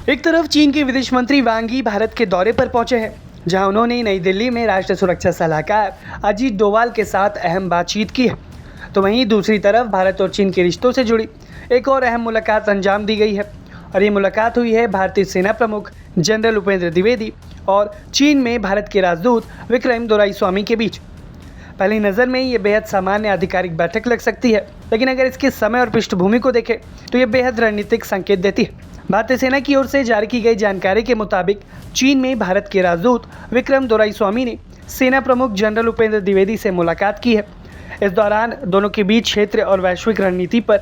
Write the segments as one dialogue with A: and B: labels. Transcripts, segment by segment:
A: एक तरफ चीन के विदेश मंत्री वांग यी भारत के दौरे पर पहुंचे हैं, जहां उन्होंने नई दिल्ली में राष्ट्रीय सुरक्षा सलाहकार अजीत डोवाल के साथ अहम बातचीत की है। तो वहीं दूसरी तरफ भारत और चीन के रिश्तों से जुड़ी एक और अहम मुलाकात अंजाम दी गई है और ये मुलाकात हुई है भारतीय सेना प्रमुख जनरल उपेंद्र द्विवेदी और चीन में भारत के राजदूत विक्रम दोराईस्वामी के बीच। पहली नज़र में ये बेहद सामान्य आधिकारिक बैठक लग सकती है, लेकिन अगर इसके समय और पृष्ठभूमि को देखें तो ये बेहद रणनीतिक संकेत देती है। भारतीय सेना की ओर से जारी की गई जानकारी के मुताबिक चीन में भारत के राजदूत विक्रम दोराईस्वामी ने सेना प्रमुख जनरल उपेंद्र द्विवेदी से मुलाकात की है। इस दौरान दोनों के बीच क्षेत्र और वैश्विक रणनीति पर,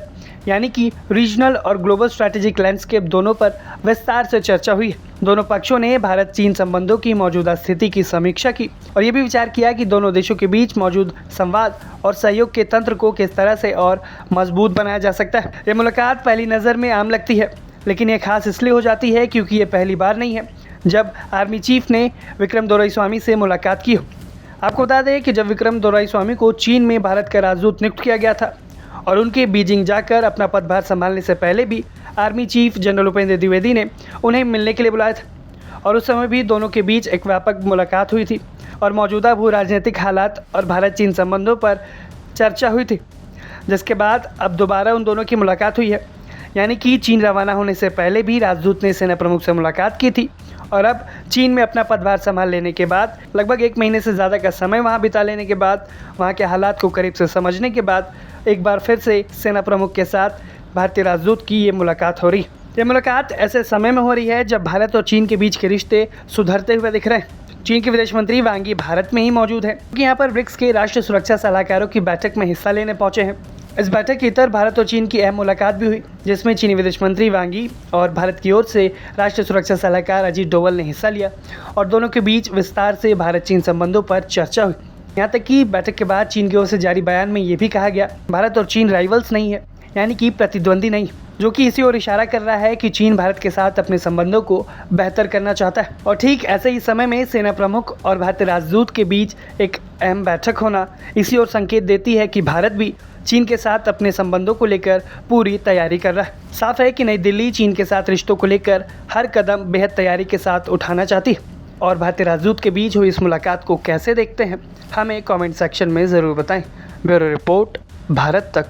A: यानी कि रीजनल और ग्लोबल स्ट्रैटेजिक लैंडस्केप दोनों पर विस्तार से चर्चा हुई है। दोनों पक्षों ने भारत चीन संबंधों की मौजूदा स्थिति की समीक्षा की और ये भी विचार किया कि दोनों देशों के बीच मौजूद संवाद और सहयोग के तंत्र को किस तरह से और मजबूत बनाया जा सकता है। ये मुलाकात पहली नज़र में आम लगती है, लेकिन ये खास इसलिए हो जाती है क्योंकि ये पहली बार नहीं है जब आर्मी चीफ ने विक्रम दोराईस्वामी से मुलाकात की हो। आपको बता दें कि जब विक्रम दोराईस्वामी को चीन में भारत का राजदूत नियुक्त किया गया था और उनके बीजिंग जाकर अपना पदभार संभालने से पहले भी army chief general Upendra Dwivedi ने उन्हें मिलने के लिए बुलाया था और उस समय भी दोनों के बीच एक व्यापक मुलाकात हुई थी और मौजूदा भू राजनीतिक हालात और भारत चीन संबंधों पर चर्चा हुई थी, जिसके बाद अब दोबारा उन दोनों की मुलाकात हुई है। यानी कि चीन रवाना होने से पहले भी राजदूत ने सेना प्रमुख से मुलाकात की थी और अब चीन में अपना पदभार संभाल लेने के बाद, लगभग 1 महीने से ज़्यादा का समय वहां बिता लेने के बाद, वहां के हालात को करीब से समझने के बाद एक बार फिर से सेना प्रमुख के साथ भारतीय राजदूत की ये मुलाकात हो रही। ये मुलाकात ऐसे समय में हो रही है जब भारत और चीन के बीच के रिश्ते सुधरते हुए दिख रहे हैं। चीन के विदेश मंत्री वांग यी भारत में ही मौजूद है, क्योंकि यहाँ पर ब्रिक्स के राष्ट्रीय सुरक्षा सलाहकारों की बैठक में हिस्सा लेने पहुंचे हैं। इस बैठक के इतर भारत और चीन की अहम मुलाकात भी हुई, जिसमें चीनी विदेश मंत्री वांग यी और भारत की ओर से राष्ट्रीय सुरक्षा सलाहकार अजीत डोवाल ने हिस्सा लिया और दोनों के बीच विस्तार से भारत चीन संबंधों पर चर्चा हुई। यहाँ तक कि बैठक के बाद चीन की ओर से जारी बयान में ये भी कहा गया, भारत और चीन राइवल्स नहीं है, यानी कि प्रतिद्वंदी नहीं, जो कि इसी ओर इशारा कर रहा है कि चीन भारत के साथ अपने संबंधों को बेहतर करना चाहता है। और ठीक ऐसे ही समय में सेना प्रमुख और भारतीय राजदूत के बीच एक अहम बैठक होना इसी ओर संकेत देती है कि भारत भी चीन के साथ अपने संबंधों को लेकर पूरी तैयारी कर रहा है। साफ है कि नई दिल्ली चीन के साथ रिश्तों को लेकर हर कदम बेहद तैयारी के साथ उठाना चाहती है और भारतीय राजदूत के बीच हुई इस मुलाकात को कैसे देखते हैं, हमें कमेंट सेक्शन में ज़रूर बताएं। ब्यूरो रिपोर्ट, भारत तक।